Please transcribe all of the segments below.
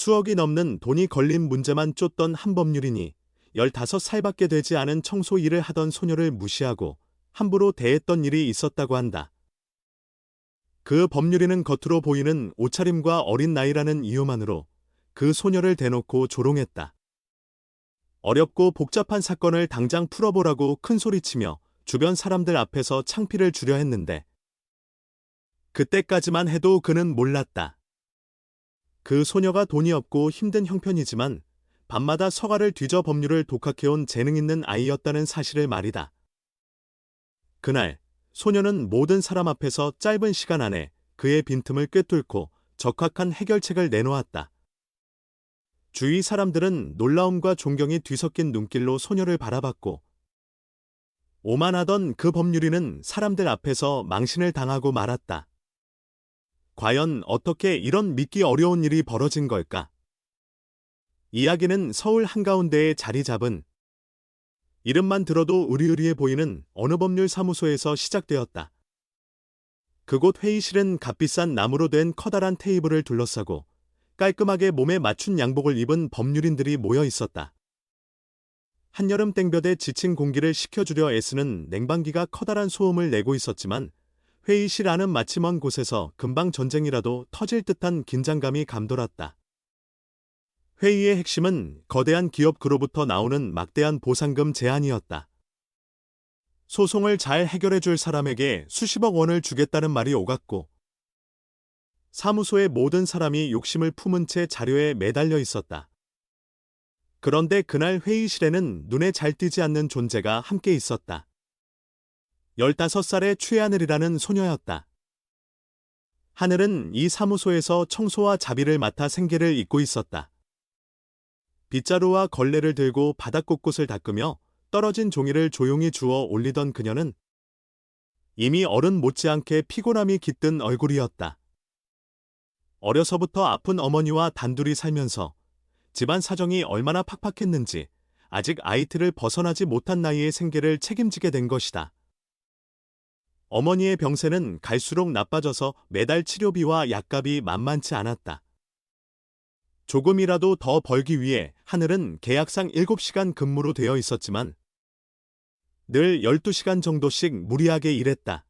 수억이 넘는 돈이 걸린 문제만 쫓던 한 법률인이 15살밖에 되지 않은 청소 일을 하던 소녀를 무시하고 함부로 대했던 일이 있었다고 한다. 그 법률인은 겉으로 보이는 옷차림과 어린 나이라는 이유만으로 그 소녀를 대놓고 조롱했다. 어렵고 복잡한 사건을 당장 풀어보라고 큰소리치며 주변 사람들 앞에서 창피를 주려 했는데 그때까지만 해도 그는 몰랐다. 그 소녀가 돈이 없고 힘든 형편이지만 밤마다 서가를 뒤져 법률을 독학해온 재능 있는 아이였다는 사실을 말이다. 그날 소녀는 모든 사람 앞에서 짧은 시간 안에 그의 빈틈을 꿰뚫고 적확한 해결책을 내놓았다. 주위 사람들은 놀라움과 존경이 뒤섞인 눈길로 소녀를 바라봤고 오만하던 그 법률인은 사람들 앞에서 망신을 당하고 말았다. 과연 어떻게 이런 믿기 어려운 일이 벌어진 걸까? 이야기는 서울 한가운데에 자리 잡은 이름만 들어도 으리으리해 보이는 어느 법률 사무소에서 시작되었다. 그곳 회의실은 값비싼 나무로 된 커다란 테이블을 둘러싸고 깔끔하게 몸에 맞춘 양복을 입은 법률인들이 모여 있었다. 한여름 땡볕에 지친 공기를 식혀주려 애쓰는 냉방기가 커다란 소음을 내고 있었지만 회의실 안은 마치 먼 곳에서 금방 전쟁이라도 터질 듯한 긴장감이 감돌았다. 회의의 핵심은 거대한 기업그로부터 나오는 막대한 보상금 제안이었다. 소송을 잘 해결해줄 사람에게 수십억 원을 주겠다는 말이 오갔고 사무소의 모든 사람이 욕심을 품은 채 자료에 매달려 있었다. 그런데 그날 회의실에는 눈에 잘 띄지 않는 존재가 함께 있었다. 15살의 최하늘이라는 소녀였다. 하늘은 이 사무소에서 청소와 자비를 맡아 생계를 잇고 있었다. 빗자루와 걸레를 들고 바닥 곳곳을 닦으며 떨어진 종이를 조용히 주워 올리던 그녀는 이미 어른 못지않게 피곤함이 깃든 얼굴이었다. 어려서부터 아픈 어머니와 단둘이 살면서 집안 사정이 얼마나 팍팍했는지 아직 아이틀을 벗어나지 못한 나이의 생계를 책임지게 된 것이다. 어머니의 병세는 갈수록 나빠져서 매달 치료비와 약값이 만만치 않았다. 조금이라도 더 벌기 위해 하늘은 계약상 7시간 근무로 되어 있었지만 늘 12시간 정도씩 무리하게 일했다.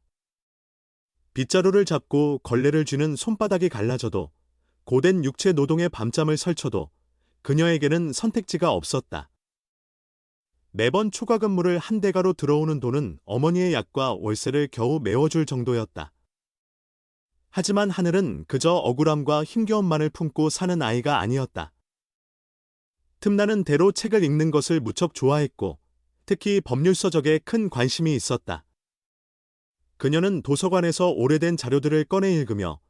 빗자루를 잡고 걸레를 쥐는 손바닥이 갈라져도 고된 육체 노동의 밤잠을 설쳐도 그녀에게는 선택지가 없었다. 매번 추가 근무를 한 대가로 들어오는 돈은 어머니의 약과 월세를 겨우 메워줄 정도였다. 하지만 하늘은 그저 억울함과 힘겨움만을 품고 사는 아이가 아니었다. 틈나는 대로 책을 읽는 것을 무척 좋아했고 특히 법률서적에 큰 관심이 있었다. 그녀는 도서관에서 오래된 자료들을 꺼내 읽으며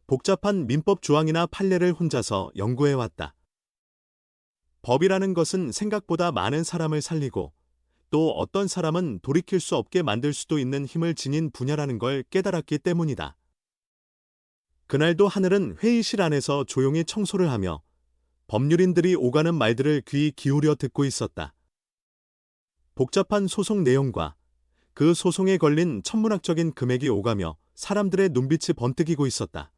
복잡한 민법 조항이나 판례를 혼자서 연구해왔다. 법이라는 것은 생각보다 많은 사람을 살리고 또 어떤 사람은 돌이킬 수 없게 만들 수도 있는 힘을 지닌 분야라는 걸 깨달았기 때문이다. 그날도 하늘은 회의실 안에서 조용히 청소를 하며 법률인들이 오가는 말들을 귀 기울여 듣고 있었다. 복잡한 소송 내용과 그 소송에 걸린 천문학적인 금액이 오가며 사람들의 눈빛이 번뜩이고 있었다.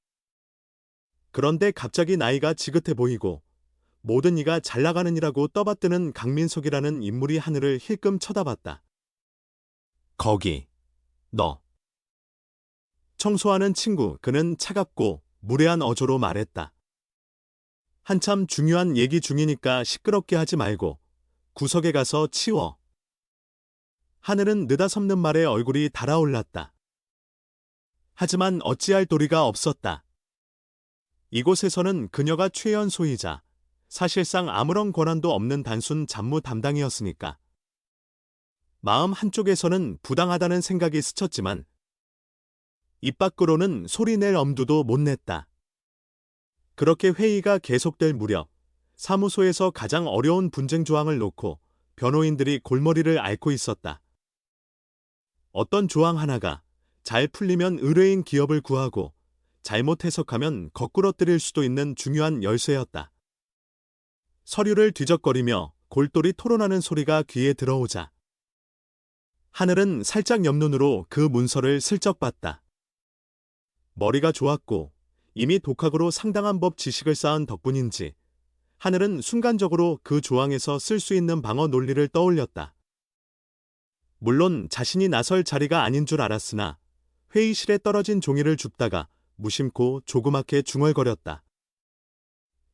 그런데 갑자기 나이가 지긋해 보이고 모든 이가 잘나가는 이라고 떠받드는 강민석이라는 인물이 하늘을 힐끔 쳐다봤다. 거기, 너. 청소하는 친구, 그는 차갑고 무례한 어조로 말했다. 한참 중요한 얘기 중이니까 시끄럽게 하지 말고 구석에 가서 치워. 하늘은 느닷없는 말에 얼굴이 달아올랐다. 하지만 어찌할 도리가 없었다. 이곳에서는 그녀가 최연 소유자, 사실상 아무런 권한도 없는 단순 잡무 담당이었으니까. 마음 한쪽에서는 부당하다는 생각이 스쳤지만 입 밖으로는 소리낼 엄두도 못 냈다. 그렇게 회의가 계속될 무렵 사무소에서 가장 어려운 분쟁 조항을 놓고 변호인들이 골머리를 앓고 있었다. 어떤 조항 하나가 잘 풀리면 의뢰인 기업을 구하고 잘못 해석하면 거꾸러뜨릴 수도 있는 중요한 열쇠였다. 서류를 뒤적거리며 골똘히 토론하는 소리가 귀에 들어오자 하늘은 살짝 옆눈으로 그 문서를 슬쩍 봤다. 머리가 좋았고 이미 독학으로 상당한 법 지식을 쌓은 덕분인지 하늘은 순간적으로 그 조항에서 쓸 수 있는 방어 논리를 떠올렸다. 물론 자신이 나설 자리가 아닌 줄 알았으나 회의실에 떨어진 종이를 줍다가 무심코 조그맣게 중얼거렸다.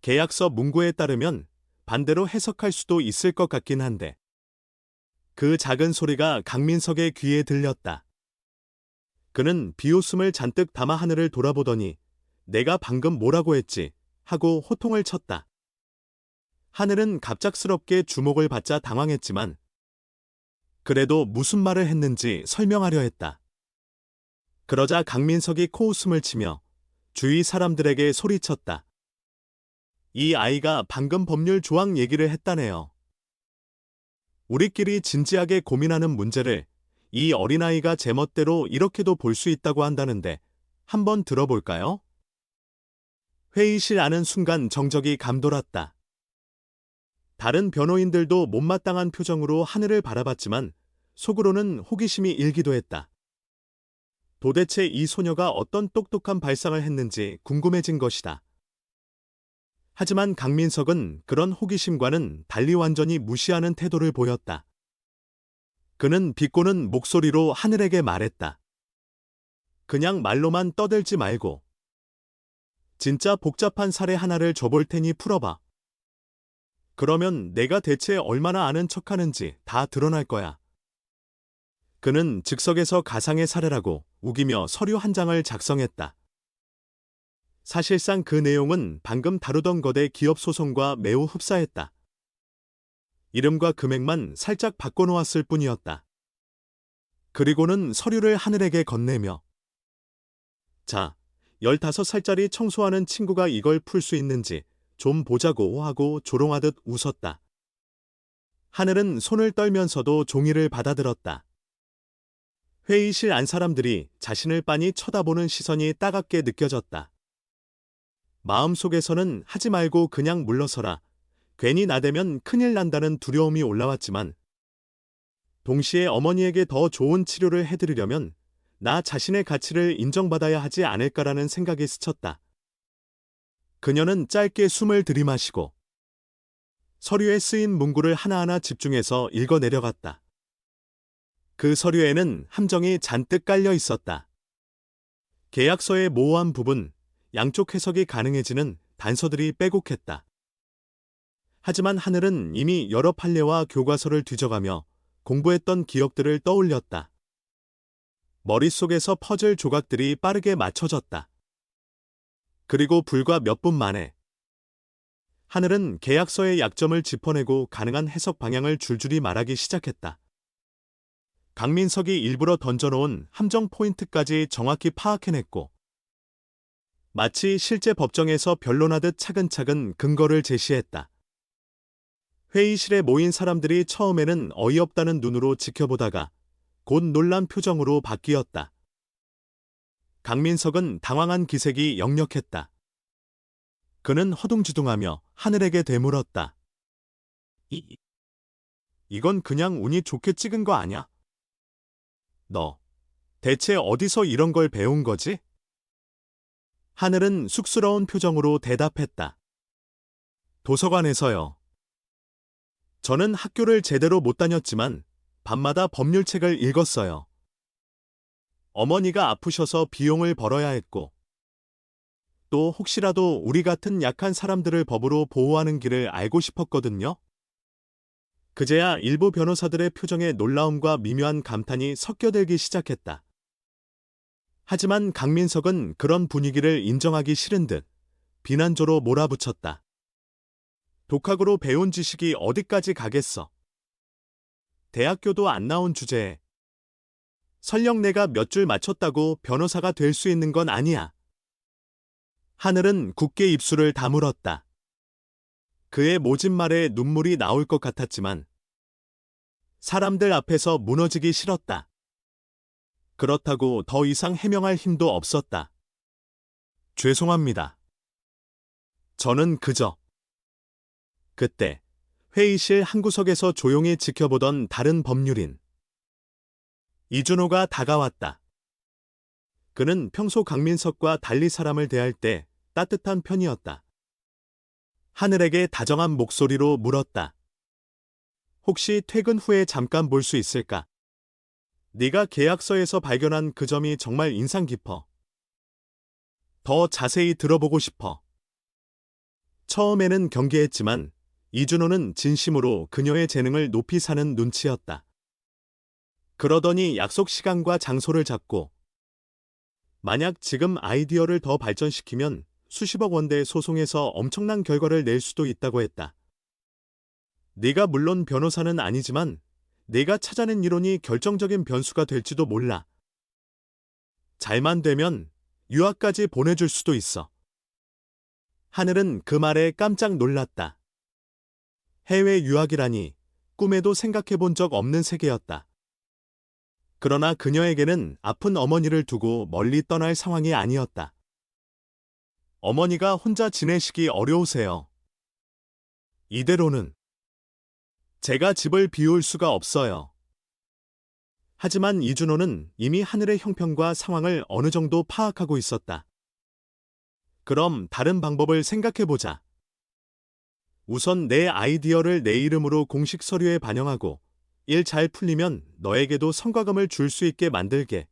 계약서 문구에 따르면 반대로 해석할 수도 있을 것 같긴 한데. 그 작은 소리가 강민석의 귀에 들렸다. 그는 비웃음을 잔뜩 담아 하늘을 돌아보더니 내가 방금 뭐라고 했지? 하고 호통을 쳤다. 하늘은 갑작스럽게 주목을 받자 당황했지만 그래도 무슨 말을 했는지 설명하려 했다. 그러자 강민석이 코웃음을 치며 주위 사람들에게 소리쳤다. 이 아이가 방금 법률 조항 얘기를 했다네요. 우리끼리 진지하게 고민하는 문제를 이 어린아이가 제멋대로 이렇게도 볼 수 있다고 한다는데 한번 들어볼까요? 회의실 안은 순간 정적이 감돌았다. 다른 변호인들도 못마땅한 표정으로 하늘을 바라봤지만 속으로는 호기심이 일기도 했다. 도대체 이 소녀가 어떤 똑똑한 발상을 했는지 궁금해진 것이다. 하지만 강민석은 그런 호기심과는 달리 완전히 무시하는 태도를 보였다. 그는 비꼬는 목소리로 하늘에게 말했다. 그냥 말로만 떠들지 말고 진짜 복잡한 사례 하나를 줘볼 테니 풀어봐. 그러면 내가 대체 얼마나 아는 척하는지 다 드러날 거야. 그는 즉석에서 가상의 사례라고 우기며 서류 한 장을 작성했다. 사실상 그 내용은 방금 다루던 거대 기업 소송과 매우 흡사했다. 이름과 금액만 살짝 바꿔놓았을 뿐이었다. 그리고는 서류를 하늘에게 건네며 자, 15살짜리 청소하는 친구가 이걸 풀 수 있는지 좀 보자고 하고 조롱하듯 웃었다. 하늘은 손을 떨면서도 종이를 받아들었다. 회의실 안 사람들이 자신을 빤히 쳐다보는 시선이 따갑게 느껴졌다. 마음속에서는 하지 말고 그냥 물러서라. 괜히 나대면 큰일 난다는 두려움이 올라왔지만 동시에 어머니에게 더 좋은 치료를 해드리려면 나 자신의 가치를 인정받아야 하지 않을까라는 생각이 스쳤다. 그녀는 짧게 숨을 들이마시고 서류에 쓰인 문구를 하나하나 집중해서 읽어 내려갔다. 그 서류에는 함정이 잔뜩 깔려 있었다. 계약서의 모호한 부분, 양쪽 해석이 가능해지는 단서들이 빼곡했다. 하지만 하늘은 이미 여러 판례와 교과서를 뒤져가며 공부했던 기억들을 떠올렸다. 머릿속에서 퍼즐 조각들이 빠르게 맞춰졌다. 그리고 불과 몇 분 만에 하늘은 계약서의 약점을 짚어내고 가능한 해석 방향을 줄줄이 말하기 시작했다. 강민석이 일부러 던져놓은 함정 포인트까지 정확히 파악해냈고 마치 실제 법정에서 변론하듯 차근차근 근거를 제시했다. 회의실에 모인 사람들이 처음에는 어이없다는 눈으로 지켜보다가 곧 놀란 표정으로 바뀌었다. 강민석은 당황한 기색이 역력했다. 그는 허둥지둥하며 하늘에게 되물었다. 이건 그냥 운이 좋게 찍은 거 아냐? 너 대체 어디서 이런 걸 배운 거지? 하늘은 쑥스러운 표정으로 대답했다. 도서관에서요. 저는 학교를 제대로 못 다녔지만 밤마다 법률책을 읽었어요. 어머니가 아프셔서 비용을 벌어야 했고 또 혹시라도 우리 같은 약한 사람들을 법으로 보호하는 길을 알고 싶었거든요. 그제야 일부 변호사들의 표정에 놀라움과 미묘한 감탄이 섞여들기 시작했다. 하지만 강민석은 그런 분위기를 인정하기 싫은 듯 비난조로 몰아붙였다. 독학으로 배운 지식이 어디까지 가겠어. 대학교도 안 나온 주제에 설령 내가 몇 줄 맞췄다고 변호사가 될 수 있는 건 아니야. 하늘은 굳게 입술을 다물었다. 그의 모진 말에 눈물이 나올 것 같았지만 사람들 앞에서 무너지기 싫었다. 그렇다고 더 이상 해명할 힘도 없었다. 죄송합니다. 저는 그저 그때 회의실 한 구석에서 조용히 지켜보던 다른 법률인 이준호가 다가왔다. 그는 평소 강민석과 달리 사람을 대할 때 따뜻한 편이었다. 하늘에게 다정한 목소리로 물었다. 혹시 퇴근 후에 잠깐 볼 수 있을까? 네가 계약서에서 발견한 그 점이 정말 인상 깊어. 더 자세히 들어보고 싶어. 처음에는 경계했지만 이준호는 진심으로 그녀의 재능을 높이 사는 눈치였다. 그러더니 약속 시간과 장소를 잡고 만약 지금 아이디어를 더 발전시키면 수십억 원대 소송에서 엄청난 결과를 낼 수도 있다고 했다. 네가 물론 변호사는 아니지만 네가 찾아낸 이론이 결정적인 변수가 될지도 몰라. 잘만 되면 유학까지 보내줄 수도 있어. 하늘은 그 말에 깜짝 놀랐다. 해외 유학이라니 꿈에도 생각해 본 적 없는 세계였다. 그러나 그녀에게는 아픈 어머니를 두고 멀리 떠날 상황이 아니었다. 어머니가 혼자 지내시기 어려우세요. 이대로는 제가 집을 비울 수가 없어요. 하지만 이준호는 이미 하늘의 형편과 상황을 어느 정도 파악하고 있었다. 그럼 다른 방법을 생각해보자. 우선 내 아이디어를 내 이름으로 공식 서류에 반영하고 일 잘 풀리면 너에게도 성과금을 줄 수 있게 만들게.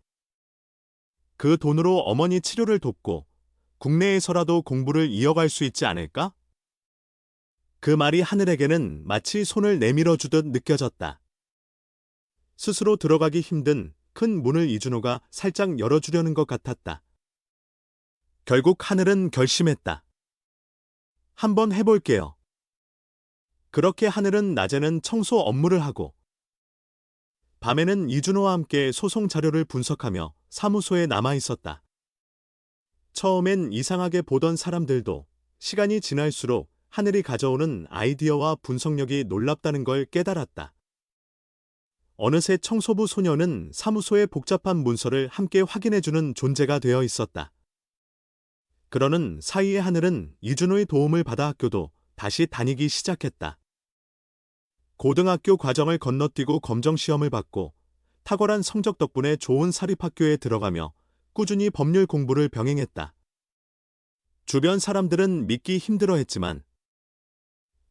그 돈으로 어머니 치료를 돕고 국내에서라도 공부를 이어갈 수 있지 않을까? 그 말이 하늘에게는 마치 손을 내밀어 주듯 느껴졌다. 스스로 들어가기 힘든 큰 문을 이준호가 살짝 열어주려는 것 같았다. 결국 하늘은 결심했다. 한번 해볼게요. 그렇게 하늘은 낮에는 청소 업무를 하고 밤에는 이준호와 함께 소송 자료를 분석하며 사무소에 남아 있었다. 처음엔 이상하게 보던 사람들도 시간이 지날수록 하늘이 가져오는 아이디어와 분석력이 놀랍다는 걸 깨달았다. 어느새 청소부 소녀는 사무소의 복잡한 문서를 함께 확인해주는 존재가 되어 있었다. 그러는 사이에 하늘은 이준호의 도움을 받아 학교도 다시 다니기 시작했다. 고등학교 과정을 건너뛰고 검정시험을 받고 탁월한 성적 덕분에 좋은 사립학교에 들어가며 꾸준히 법률 공부를 병행했다. 주변 사람들은 믿기 힘들어했지만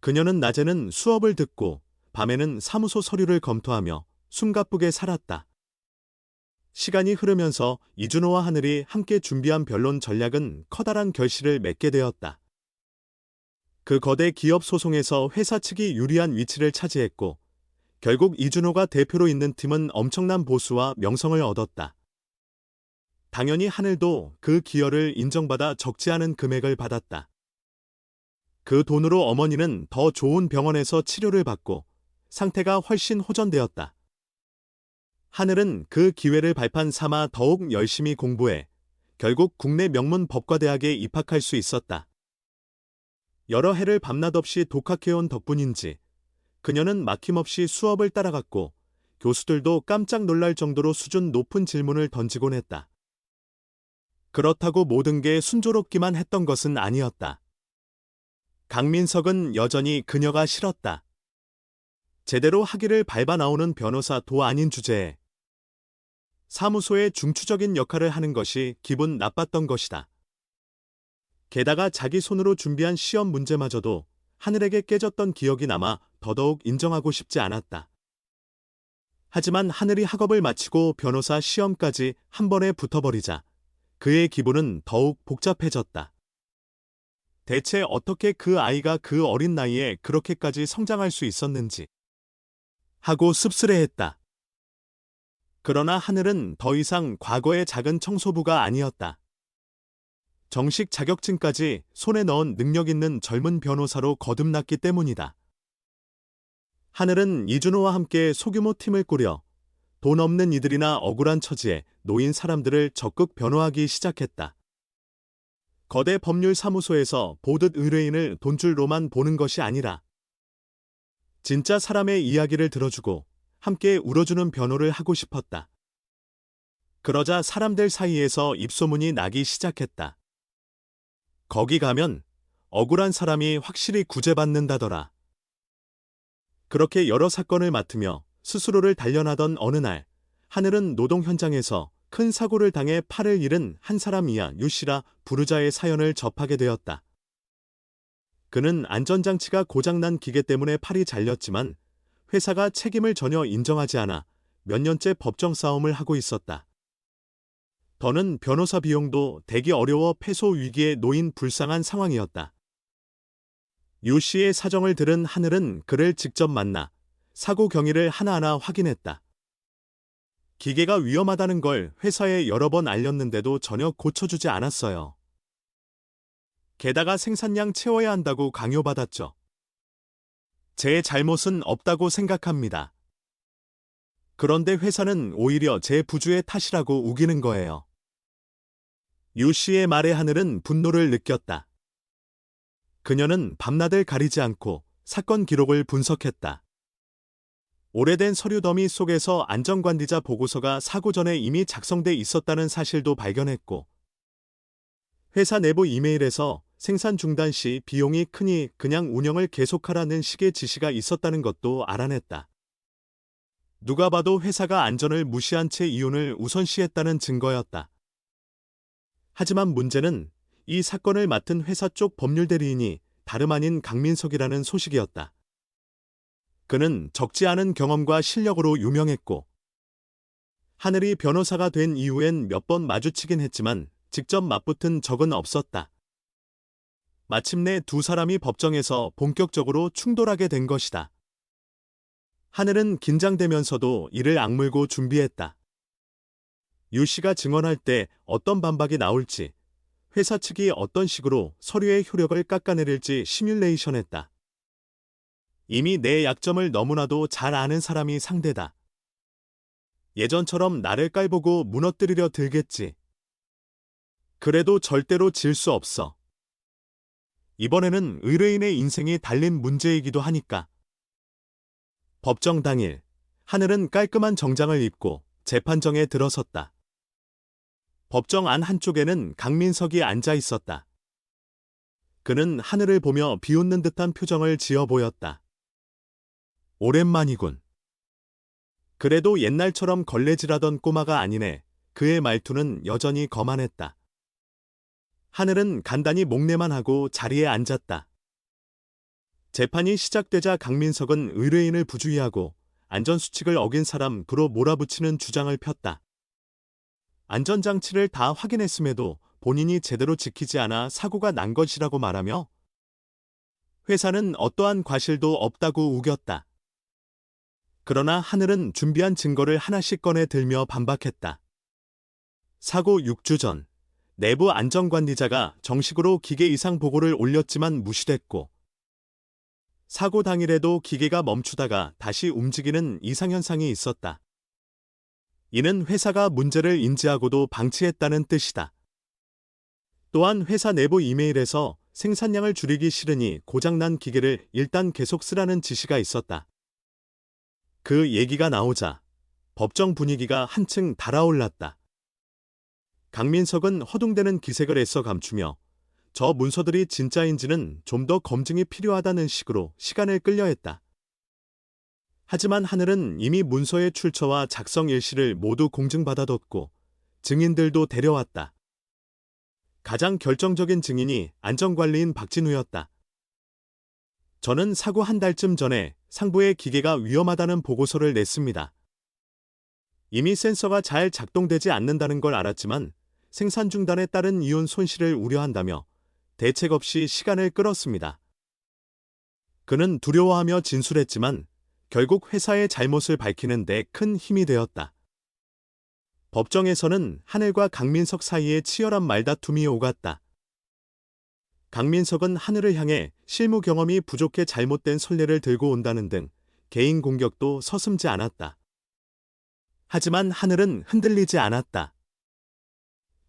그녀는 낮에는 수업을 듣고 밤에는 사무소 서류를 검토하며 숨가쁘게 살았다. 시간이 흐르면서 이준호와 하늘이 함께 준비한 변론 전략은 커다란 결실을 맺게 되었다. 그 거대 기업 소송에서 회사 측이 유리한 위치를 차지했고 결국 이준호가 대표로 있는 팀은 엄청난 보수와 명성을 얻었다. 당연히 하늘도 그 기여를 인정받아 적지 않은 금액을 받았다. 그 돈으로 어머니는 더 좋은 병원에서 치료를 받고 상태가 훨씬 호전되었다. 하늘은 그 기회를 발판 삼아 더욱 열심히 공부해 결국 국내 명문 법과대학에 입학할 수 있었다. 여러 해를 밤낮 없이 독학해온 덕분인지 그녀는 막힘없이 수업을 따라갔고 교수들도 깜짝 놀랄 정도로 수준 높은 질문을 던지곤 했다. 그렇다고 모든 게 순조롭기만 했던 것은 아니었다. 강민석은 여전히 그녀가 싫었다. 제대로 학위를 밟아 나오는 변호사도 아닌 주제에 사무소의 중추적인 역할을 하는 것이 기분 나빴던 것이다. 게다가 자기 손으로 준비한 시험 문제마저도 하늘에게 깨졌던 기억이 남아 더더욱 인정하고 싶지 않았다. 하지만 하늘이 학업을 마치고 변호사 시험까지 한 번에 붙어버리자 그의 기분은 더욱 복잡해졌다. 대체 어떻게 그 아이가 그 어린 나이에 그렇게까지 성장할 수 있었는지 하고 씁쓸해했다. 그러나 하늘은 더 이상 과거의 작은 청소부가 아니었다. 정식 자격증까지 손에 넣은 능력 있는 젊은 변호사로 거듭났기 때문이다. 하늘은 이준호와 함께 소규모 팀을 꾸려 돈 없는 이들이나 억울한 처지에 놓인 사람들을 적극 변호하기 시작했다. 거대 법률 사무소에서 보듯 의뢰인을 돈줄로만 보는 것이 아니라 진짜 사람의 이야기를 들어주고 함께 울어주는 변호를 하고 싶었다. 그러자 사람들 사이에서 입소문이 나기 시작했다. 거기 가면 억울한 사람이 확실히 구제받는다더라. 그렇게 여러 사건을 맡으며 스스로를 단련하던 어느 날, 하늘은 노동 현장에서 큰 사고를 당해 팔을 잃은 한 사람 이하 유씨라 부르자의 사연을 접하게 되었다. 그는 안전장치가 고장난 기계 때문에 팔이 잘렸지만 회사가 책임을 전혀 인정하지 않아 몇 년째 법정 싸움을 하고 있었다. 더는 변호사 비용도 대기 어려워 패소 위기에 놓인 불쌍한 상황이었다. 유 씨의 사정을 들은 하늘은 그를 직접 만나 사고 경위를 하나하나 확인했다. 기계가 위험하다는 걸 회사에 여러 번 알렸는데도 전혀 고쳐주지 않았어요. 게다가 생산량 채워야 한다고 강요받았죠. 제 잘못은 없다고 생각합니다. 그런데 회사는 오히려 제 부주의 탓이라고 우기는 거예요. 유 씨의 말에 하늘은 분노를 느꼈다. 그녀는 밤낮을 가리지 않고 사건 기록을 분석했다. 오래된 서류 더미 속에서 안전관리자 보고서가 사고 전에 이미 작성돼 있었다는 사실도 발견했고, 회사 내부 이메일에서 생산 중단 시 비용이 크니 그냥 운영을 계속하라는 식의 지시가 있었다는 것도 알아냈다. 누가 봐도 회사가 안전을 무시한 채 이윤을 우선시했다는 증거였다. 하지만 문제는 이 사건을 맡은 회사 쪽 법률 대리인이 다름 아닌 강민석이라는 소식이었다. 그는 적지 않은 경험과 실력으로 유명했고, 하늘이 변호사가 된 이후엔 몇 번 마주치긴 했지만 직접 맞붙은 적은 없었다. 마침내 두 사람이 법정에서 본격적으로 충돌하게 된 것이다. 하늘은 긴장되면서도 이를 악물고 준비했다. 유 씨가 증언할 때 어떤 반박이 나올지, 회사 측이 어떤 식으로 서류의 효력을 깎아내릴지 시뮬레이션했다. 이미 내 약점을 너무나도 잘 아는 사람이 상대다. 예전처럼 나를 깔보고 무너뜨리려 들겠지. 그래도 절대로 질 수 없어. 이번에는 의뢰인의 인생이 달린 문제이기도 하니까. 법정 당일, 하늘은 깔끔한 정장을 입고 재판정에 들어섰다. 법정 안 한쪽에는 강민석이 앉아 있었다. 그는 하늘을 보며 비웃는 듯한 표정을 지어 보였다. 오랜만이군. 그래도 옛날처럼 걸레질하던 꼬마가 아니네. 그의 말투는 여전히 거만했다. 하늘은 간단히 목례만 하고 자리에 앉았다. 재판이 시작되자 강민석은 의뢰인을 부주의하고 안전수칙을 어긴 사람 부로 몰아붙이는 주장을 폈다. 안전장치를 다 확인했음에도 본인이 제대로 지키지 않아 사고가 난 것이라고 말하며 회사는 어떠한 과실도 없다고 우겼다. 그러나 하늘은 준비한 증거를 하나씩 꺼내 들며 반박했다. 사고 6주 전, 내부 안전관리자가 정식으로 기계 이상 보고를 올렸지만 무시됐고, 사고 당일에도 기계가 멈추다가 다시 움직이는 이상현상이 있었다. 이는 회사가 문제를 인지하고도 방치했다는 뜻이다. 또한 회사 내부 이메일에서 생산량을 줄이기 싫으니 고장난 기계를 일단 계속 쓰라는 지시가 있었다. 그 얘기가 나오자 법정 분위기가 한층 달아올랐다. 강민석은 허둥대는 기색을 애써 감추며 저 문서들이 진짜인지는 좀 더 검증이 필요하다는 식으로 시간을 끌려 했다. 하지만 하늘은 이미 문서의 출처와 작성 일시를 모두 공증받아뒀고 증인들도 데려왔다. 가장 결정적인 증인이 안전관리인 박진우였다. 저는 사고 한 달쯤 전에 상부의 기계가 위험하다는 보고서를 냈습니다. 이미 센서가 잘 작동되지 않는다는 걸 알았지만 생산 중단에 따른 이윤 손실을 우려한다며 대책 없이 시간을 끌었습니다. 그는 두려워하며 진술했지만 결국 회사의 잘못을 밝히는 데 큰 힘이 되었다. 법정에서는 하늘과 강민석 사이에 치열한 말다툼이 오갔다. 강민석은 하늘을 향해 실무 경험이 부족해 잘못된 선례를 들고 온다는 등 개인 공격도 서슴지 않았다. 하지만 하늘은 흔들리지 않았다.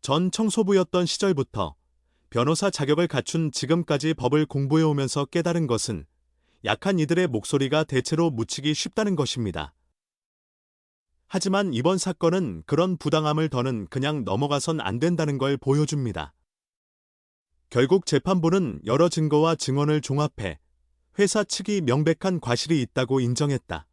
전 청소부였던 시절부터 변호사 자격을 갖춘 지금까지 법을 공부해오면서 깨달은 것은 약한 이들의 목소리가 대체로 묻히기 쉽다는 것입니다. 하지만 이번 사건은 그런 부당함을 더는 그냥 넘어가선 안 된다는 걸 보여줍니다. 결국 재판부는 여러 증거와 증언을 종합해 회사 측이 명백한 과실이 있다고 인정했다.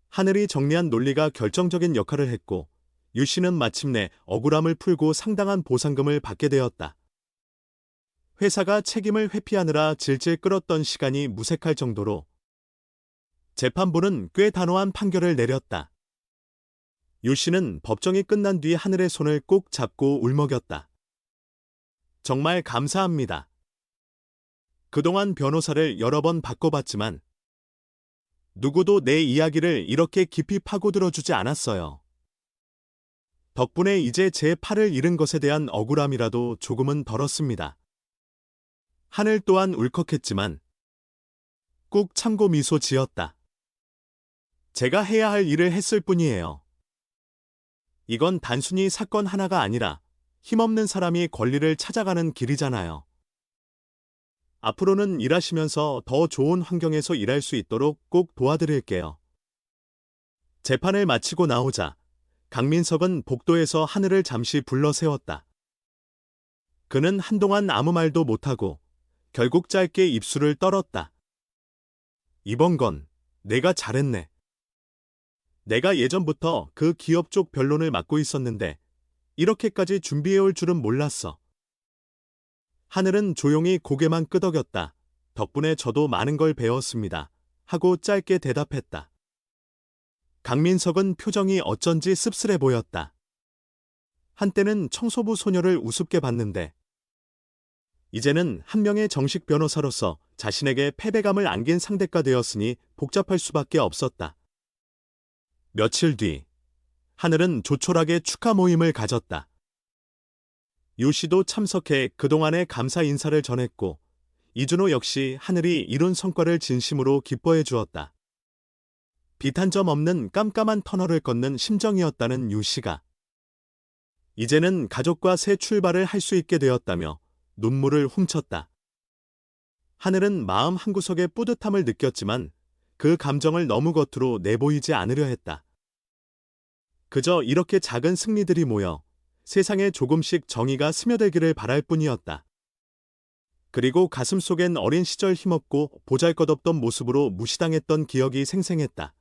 하늘이 정리한 논리가 결정적인 역할을 했고 유 씨는 마침내 억울함을 풀고 상당한 보상금을 받게 되었다. 회사가 책임을 회피하느라 질질 끌었던 시간이 무색할 정도로 재판부는 꽤 단호한 판결을 내렸다. 유 씨는 법정이 끝난 뒤 하늘의 손을 꼭 잡고 울먹였다. 정말 감사합니다. 그동안 변호사를 여러 번 바꿔봤지만 누구도 내 이야기를 이렇게 깊이 파고들어주지 않았어요. 덕분에 이제 제 팔을 잃은 것에 대한 억울함이라도 조금은 덜었습니다. 하늘 또한 울컥했지만 꾹 참고 미소 지었다. 제가 해야 할 일을 했을 뿐이에요. 이건 단순히 사건 하나가 아니라 힘없는 사람이 권리를 찾아가는 길이잖아요. 앞으로는 일하시면서 더 좋은 환경에서 일할 수 있도록 꼭 도와드릴게요. 재판을 마치고 나오자 강민석은 복도에서 하늘을 잠시 불러 세웠다. 그는 한동안 아무 말도 못하고 결국 짧게 입술을 떨었다. 이번 건 내가 잘했네. 내가 예전부터 그 기업 쪽 변론을 맡고 있었는데 이렇게까지 준비해올 줄은 몰랐어. 하늘은 조용히 고개만 끄덕였다. 덕분에 저도 많은 걸 배웠습니다. 하고 짧게 대답했다. 강민석은 표정이 어쩐지 씁쓸해 보였다. 한때는 청소부 소녀를 우습게 봤는데 이제는 한 명의 정식 변호사로서 자신에게 패배감을 안긴 상대가 되었으니 복잡할 수밖에 없었다. 며칠 뒤 하늘은 조촐하게 축하 모임을 가졌다. 유 씨도 참석해 그동안의 감사 인사를 전했고 이준호 역시 하늘이 이룬 성과를 진심으로 기뻐해 주었다. 빛 한 점 없는 깜깜한 터널을 걷는 심정이었다는 유 씨가 이제는 가족과 새 출발을 할 수 있게 되었다며 눈물을 훔쳤다. 하늘은 마음 한구석에 뿌듯함을 느꼈지만 그 감정을 너무 겉으로 내보이지 않으려 했다. 그저 이렇게 작은 승리들이 모여 세상에 조금씩 정의가 스며들기를 바랄 뿐이었다. 그리고 가슴속엔 어린 시절 힘없고 보잘것없던 모습으로 무시당했던 기억이 생생했다.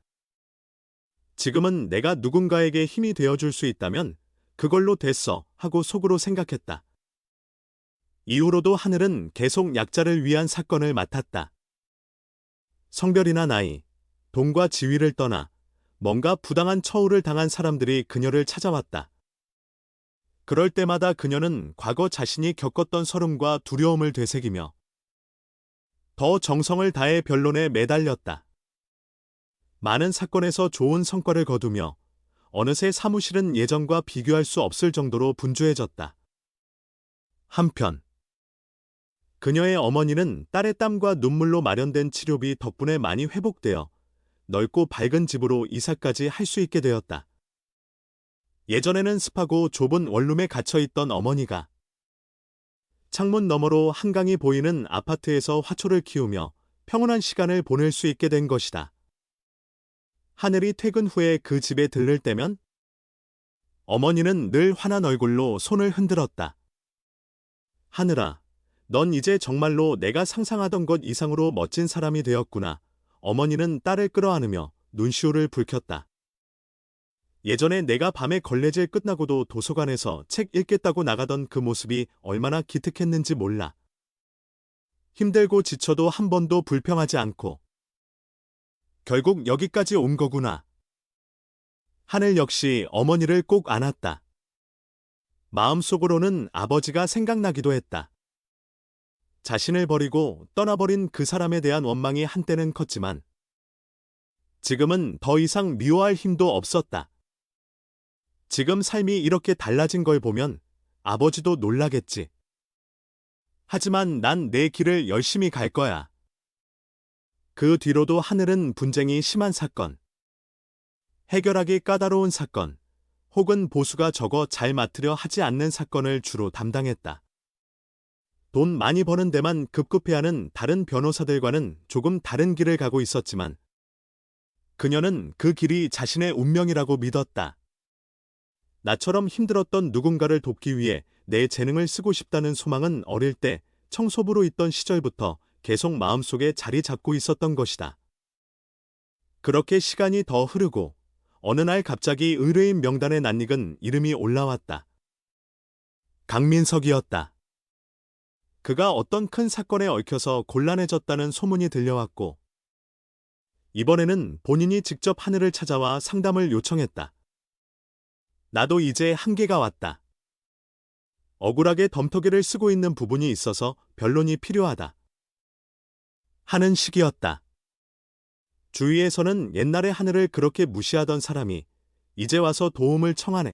지금은 내가 누군가에게 힘이 되어줄 수 있다면 그걸로 됐어 하고 속으로 생각했다. 이후로도 하늘은 계속 약자를 위한 사건을 맡았다. 성별이나 나이, 돈과 지위를 떠나 뭔가 부당한 처우를 당한 사람들이 그녀를 찾아왔다. 그럴 때마다 그녀는 과거 자신이 겪었던 서름과 두려움을 되새기며 더 정성을 다해 변론에 매달렸다. 많은 사건에서 좋은 성과를 거두며 어느새 사무실은 예전과 비교할 수 없을 정도로 분주해졌다. 한편 그녀의 어머니는 딸의 땀과 눈물로 마련된 치료비 덕분에 많이 회복되어 넓고 밝은 집으로 이사까지 할 수 있게 되었다. 예전에는 습하고 좁은 원룸에 갇혀있던 어머니가 창문 너머로 한강이 보이는 아파트에서 화초를 키우며 평온한 시간을 보낼 수 있게 된 것이다. 하늘이 퇴근 후에 그 집에 들를 때면 어머니는 늘 환한 얼굴로 손을 흔들었다. 하늘아, 넌 이제 정말로 내가 상상하던 것 이상으로 멋진 사람이 되었구나. 어머니는 딸을 끌어안으며 눈시울을 붉혔다. 예전에 내가 밤에 걸레질 끝나고도 도서관에서 책 읽겠다고 나가던 그 모습이 얼마나 기특했는지 몰라. 힘들고 지쳐도 한 번도 불평하지 않고 결국 여기까지 온 거구나. 하늘 역시 어머니를 꼭 안았다. 마음속으로는 아버지가 생각나기도 했다. 자신을 버리고 떠나버린 그 사람에 대한 원망이 한때는 컸지만 지금은 더 이상 미워할 힘도 없었다. 지금 삶이 이렇게 달라진 걸 보면 아버지도 놀라겠지. 하지만 난 내 길을 열심히 갈 거야. 그 뒤로도 하늘은 분쟁이 심한 사건, 해결하기 까다로운 사건, 혹은 보수가 적어 잘 맡으려 하지 않는 사건을 주로 담당했다. 돈 많이 버는 데만 급급해하는 다른 변호사들과는 조금 다른 길을 가고 있었지만 그녀는 그 길이 자신의 운명이라고 믿었다. 나처럼 힘들었던 누군가를 돕기 위해 내 재능을 쓰고 싶다는 소망은 어릴 때 청소부로 있던 시절부터 계속 마음속에 자리 잡고 있었던 것이다. 그렇게 시간이 더 흐르고 어느 날 갑자기 의뢰인 명단에 낯익은 이름이 올라왔다. 강민석이었다. 그가 어떤 큰 사건에 얽혀서 곤란해졌다는 소문이 들려왔고, 이번에는 본인이 직접 하늘을 찾아와 상담을 요청했다. 나도 이제 한계가 왔다. 억울하게 덤터기를 쓰고 있는 부분이 있어서 변론이 필요하다. 하는 시기였다. 주위에서는 옛날에 하늘을 그렇게 무시하던 사람이 이제 와서 도움을 청하네.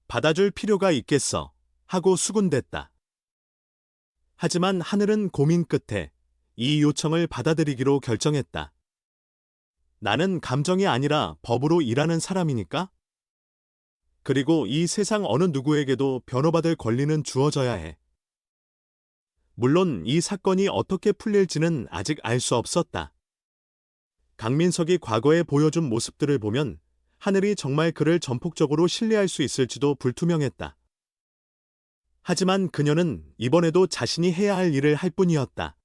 받아줄 필요가 있겠어 하고 수군댔다. 하지만 하늘은 고민 끝에 이 요청을 받아들이기로 결정했다. 나는 감정이 아니라 법으로 일하는 사람이니까? 그리고 이 세상 어느 누구에게도 변호받을 권리는 주어져야 해. 물론 이 사건이 어떻게 풀릴지는 아직 알 수 없었다. 강민석이 과거에 보여준 모습들을 보면 하늘이 정말 그를 전폭적으로 신뢰할 수 있을지도 불투명했다. 하지만 그녀는 이번에도 자신이 해야 할 일을 할 뿐이었다.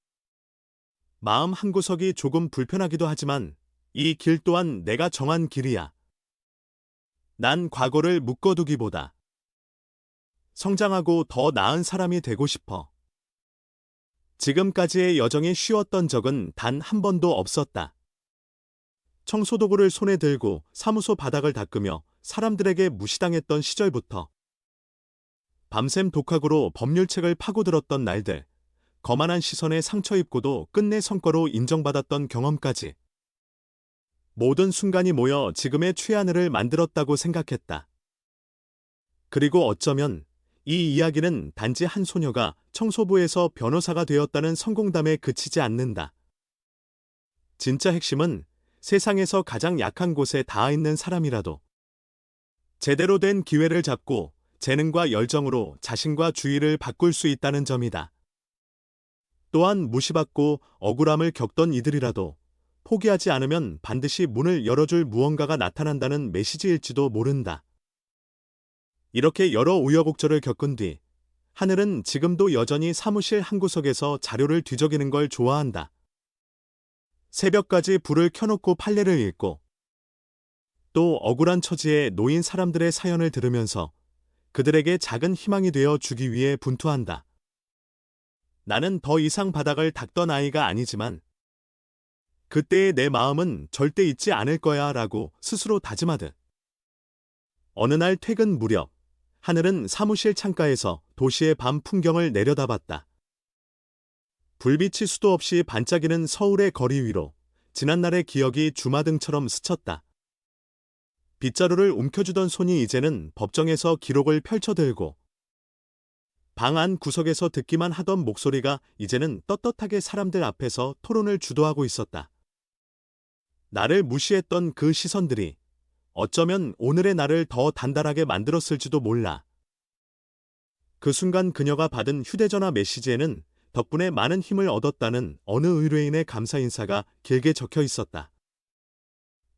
마음 한구석이 조금 불편하기도 하지만 이 길 또한 내가 정한 길이야. 난 과거를 묶어두기보다 성장하고 더 나은 사람이 되고 싶어. 지금까지의 여정이 쉬웠던 적은 단 한 번도 없었다. 청소도구를 손에 들고 사무소 바닥을 닦으며 사람들에게 무시당했던 시절부터 밤샘 독학으로 법률책을 파고들었던 날들, 거만한 시선에 상처 입고도 끝내 성과로 인정받았던 경험까지 모든 순간이 모여 지금의 최하늘을 만들었다고 생각했다. 그리고 어쩌면 이 이야기는 단지 한 소녀가 청소부에서 변호사가 되었다는 성공담에 그치지 않는다. 진짜 핵심은 세상에서 가장 약한 곳에 닿아 있는 사람이라도 제대로 된 기회를 잡고 재능과 열정으로 자신과 주위를 바꿀 수 있다는 점이다. 또한 무시받고 억울함을 겪던 이들이라도 포기하지 않으면 반드시 문을 열어줄 무언가가 나타난다는 메시지일지도 모른다. 이렇게 여러 우여곡절을 겪은 뒤 하늘은 지금도 여전히 사무실 한구석에서 자료를 뒤적이는 걸 좋아한다. 새벽까지 불을 켜놓고 판례를 읽고 또 억울한 처지에 놓인 사람들의 사연을 들으면서 그들에게 작은 희망이 되어 주기 위해 분투한다. 나는 더 이상 바닥을 닦던 아이가 아니지만 그때의 내 마음은 절대 잊지 않을 거야 라고 스스로 다짐하듯 어느 날 퇴근 무렵 하늘은 사무실 창가에서 도시의 밤 풍경을 내려다봤다. 불빛이 수도 없이 반짝이는 서울의 거리 위로 지난날의 기억이 주마등처럼 스쳤다. 빗자루를 움켜주던 손이 이제는 법정에서 기록을 펼쳐들고 방 안 구석에서 듣기만 하던 목소리가 이제는 떳떳하게 사람들 앞에서 토론을 주도하고 있었다. 나를 무시했던 그 시선들이 어쩌면 오늘의 나를 더 단단하게 만들었을지도 몰라. 그 순간 그녀가 받은 휴대전화 메시지에는 덕분에 많은 힘을 얻었다는 어느 의뢰인의 감사 인사가 길게 적혀 있었다.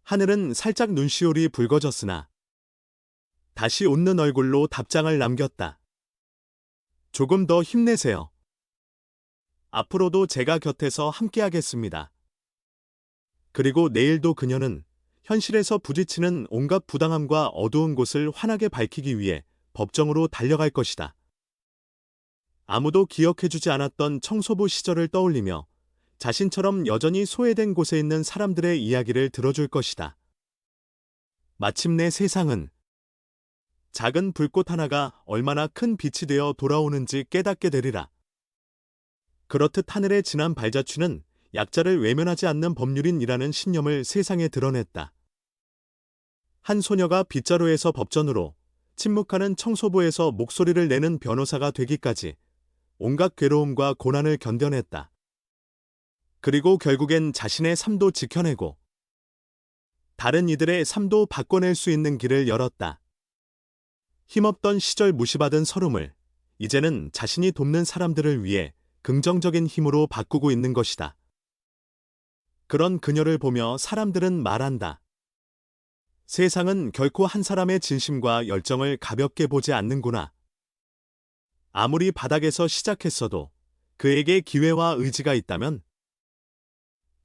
하늘은 살짝 눈시울이 붉어졌으나 다시 웃는 얼굴로 답장을 남겼다. 조금 더 힘내세요. 앞으로도 제가 곁에서 함께하겠습니다. 그리고 내일도 그녀는 현실에서 부딪히는 온갖 부당함과 어두운 곳을 환하게 밝히기 위해 법정으로 달려갈 것이다. 아무도 기억해주지 않았던 청소부 시절을 떠올리며 자신처럼 여전히 소외된 곳에 있는 사람들의 이야기를 들어줄 것이다. 마침내 세상은 작은 불꽃 하나가 얼마나 큰 빛이 되어 돌아오는지 깨닫게 되리라. 그렇듯 하늘의 진한 발자취는 약자를 외면하지 않는 법률인이라는 신념을 세상에 드러냈다. 한 소녀가 빗자루에서 법전으로, 침묵하는 청소부에서 목소리를 내는 변호사가 되기까지 온갖 괴로움과 고난을 견뎌냈다. 그리고 결국엔 자신의 삶도 지켜내고 다른 이들의 삶도 바꿔낼 수 있는 길을 열었다. 힘없던 시절 무시받은 서름을 이제는 자신이 돕는 사람들을 위해 긍정적인 힘으로 바꾸고 있는 것이다. 그런 그녀를 보며 사람들은 말한다. 세상은 결코 한 사람의 진심과 열정을 가볍게 보지 않는구나. 아무리 바닥에서 시작했어도 그에게 기회와 의지가 있다면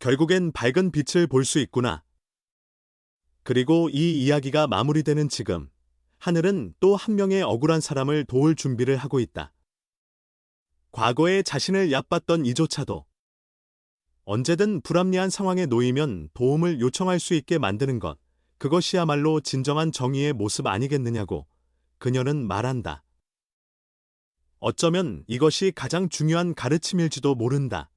결국엔 밝은 빛을 볼 수 있구나. 그리고 이 이야기가 마무리되는 지금, 하늘은 또 한 명의 억울한 사람을 도울 준비를 하고 있다. 과거에 자신을 얕봤던 이조차도 언제든 불합리한 상황에 놓이면 도움을 요청할 수 있게 만드는 것, 그것이야말로 진정한 정의의 모습 아니겠느냐고 그녀는 말한다. 어쩌면 이것이 가장 중요한 가르침일지도 모른다.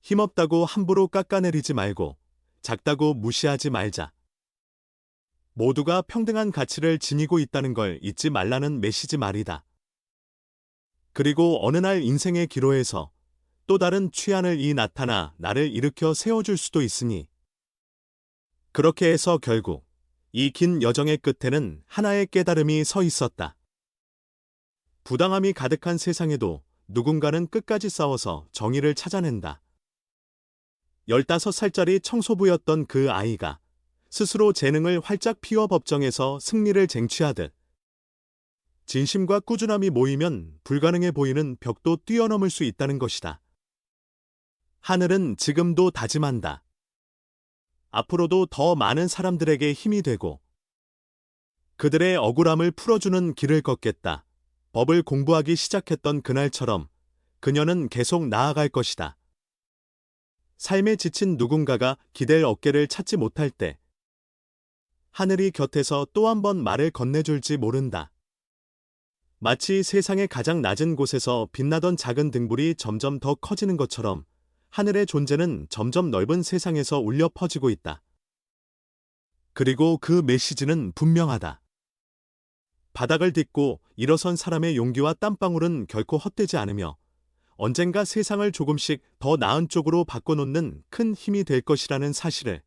힘없다고 함부로 깎아내리지 말고 작다고 무시하지 말자. 모두가 평등한 가치를 지니고 있다는 걸 잊지 말라는 메시지 말이다. 그리고 어느 날 인생의 기로에서 또 다른 취한을 나타나 나를 일으켜 세워줄 수도 있으니 그렇게 해서 결국 이 긴 여정의 끝에는 하나의 깨달음이 서 있었다. 부당함이 가득한 세상에도 누군가는 끝까지 싸워서 정의를 찾아낸다. 15살짜리 청소부였던 그 아이가 스스로 재능을 활짝 피워 법정에서 승리를 쟁취하듯 진심과 꾸준함이 모이면 불가능해 보이는 벽도 뛰어넘을 수 있다는 것이다. 하늘은 지금도 다짐한다. 앞으로도 더 많은 사람들에게 힘이 되고 그들의 억울함을 풀어주는 길을 걷겠다. 법을 공부하기 시작했던 그날처럼 그녀는 계속 나아갈 것이다. 삶에 지친 누군가가 기댈 어깨를 찾지 못할 때 하늘이 곁에서 또 한 번 말을 건네줄지 모른다. 마치 세상의 가장 낮은 곳에서 빛나던 작은 등불이 점점 더 커지는 것처럼 하늘의 존재는 점점 넓은 세상에서 울려 퍼지고 있다. 그리고 그 메시지는 분명하다. 바닥을 딛고 일어선 사람의 용기와 땀방울은 결코 헛되지 않으며 언젠가 세상을 조금씩 더 나은 쪽으로 바꿔놓는 큰 힘이 될 것이라는 사실을